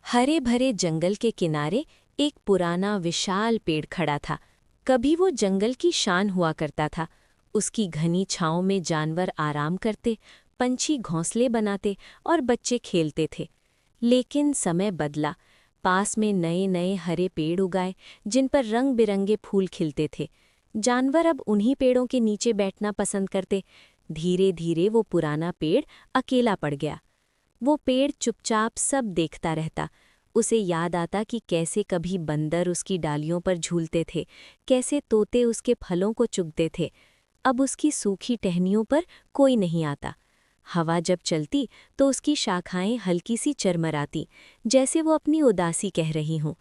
हरे भरे जंगल के किनारे एक पुराना विशाल पेड़ खड़ा था। कभी वो जंगल की शान हुआ करता था। उसकी घनी छांव में जानवर आराम करते, पंछी घोंसले बनाते और बच्चे खेलते थे। लेकिन समय बदला। पास में नए नए हरे पेड़ उगाए, जिन पर रंग बिरंगे फूल खिलते थे। जानवर अब उन्हीं पेड़ों के नीचे बैठना पसंद करते। धीरे धीरे वो पुराना पेड़ अकेला पड़ गया। वो पेड़ चुपचाप सब देखता रहता। उसे याद आता कि कैसे कभी बंदर उसकी डालियों पर झूलते थे, कैसे तोते उसके फलों को चुगते थे। अब उसकी सूखी टहनियों पर कोई नहीं आता। हवा जब चलती तो उसकी शाखाएं हल्की सी चरमराती, जैसे वो अपनी उदासी कह रही हों।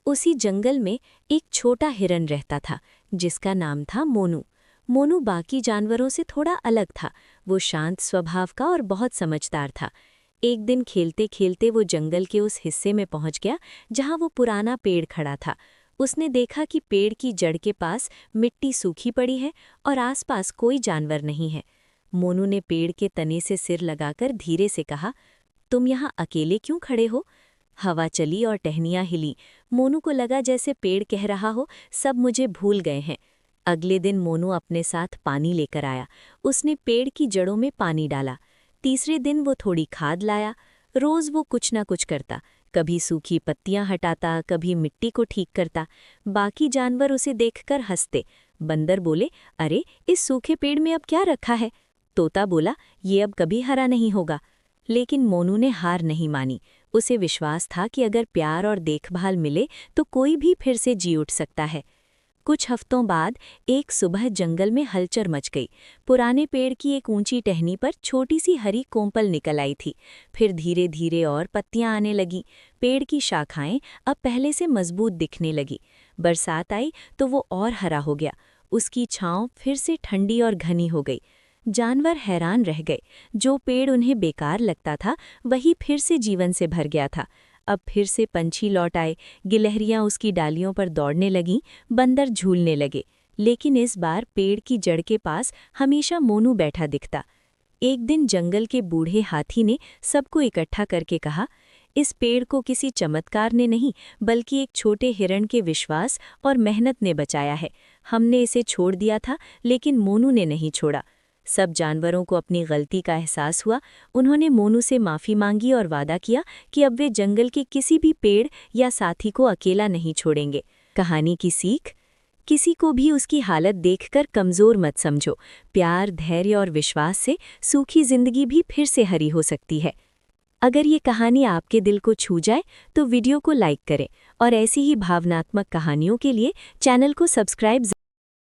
उसी जंगल में एक छोटा हिरन रहता था, जिसका नाम था मोनू। मोनू बाकी जानवरों से थोड़ा अलग था। वो शांत स्वभाव का और बहुत समझदार था। एक दिन खेलते खेलते वो जंगल के उस हिस्से में पहुंच गया जहां वो पुराना पेड़ खड़ा था। उसने देखा कि पेड़ की जड़ के पास मिट्टी सूखी पड़ी है और आसपास कोई जानवर नहीं है। मोनू ने पेड़ के तने से सिर लगाकर धीरे से कहा, तुम यहाँ अकेले क्यों खड़े हो? हवा चली और टहनियाँ हिली। मोनू को लगा जैसे पेड़ कह रहा हो, सब मुझे भूल गए हैं। अगले दिन मोनू अपने साथ पानी लेकर आया। उसने पेड़ की जड़ों में पानी डाला। तीसरे दिन वो थोड़ी खाद लाया। रोज वो कुछ ना कुछ करता, कभी सूखी पत्तियां हटाता, कभी मिट्टी को ठीक करता। बाकी जानवर उसे देखकर हंसते। बंदर बोले, अरे इस सूखे पेड़ में अब क्या रखा है? तोता बोला, ये अब कभी हरा नहीं होगा। लेकिन मोनू ने हार नहीं मानी। उसे विश्वास था कि अगर प्यार और देखभाल मिले तो कोई भी फिर से जी उठ सकता है। कुछ हफ्तों बाद एक सुबह जंगल में हलचल मच गई। पुराने पेड़ की एक ऊंची टहनी पर छोटी सी हरी कोंपल निकल आई थी। फिर धीरे धीरे और पत्तियां आने लगी। पेड़ की शाखाएं अब पहले से मजबूत दिखने लगी। बरसात आई तो वो और हरा हो गया। उसकी छांव फिर से ठंडी और घनी हो गई। जानवर हैरान रह गए। जो पेड़ उन्हें बेकार लगता था, वही फिर से जीवन से भर गया था। अब फिर से पंछी लौट आए, गिलहरियां उसकी डालियों पर दौड़ने लगीं, बंदर झूलने लगे। लेकिन इस बार पेड़ की जड़ के पास हमेशा मोनू बैठा दिखता। एक दिन जंगल के बूढ़े हाथी ने सबको इकट्ठा करके कहा, इस पेड़ को किसी चमत्कार ने नहीं, बल्कि एक छोटे हिरण के विश्वास और मेहनत ने बचाया है। हमने इसे छोड़ दिया था, लेकिन मोनू ने नहीं छोड़ा। सब जानवरों को अपनी गलती का एहसास हुआ। उन्होंने मोनू से माफ़ी मांगी और वादा किया कि अब वे जंगल के किसी भी पेड़ या साथी को अकेला नहीं छोड़ेंगे। कहानी की सीख, किसी को भी उसकी हालत देखकर कमज़ोर मत समझो। प्यार, धैर्य और विश्वास से सूखी जिंदगी भी फिर से हरी हो सकती है। अगर ये कहानी आपके दिल को छू जाए तो वीडियो को लाइक करें और ऐसी ही भावनात्मक कहानियों के लिए चैनल को सब्सक्राइब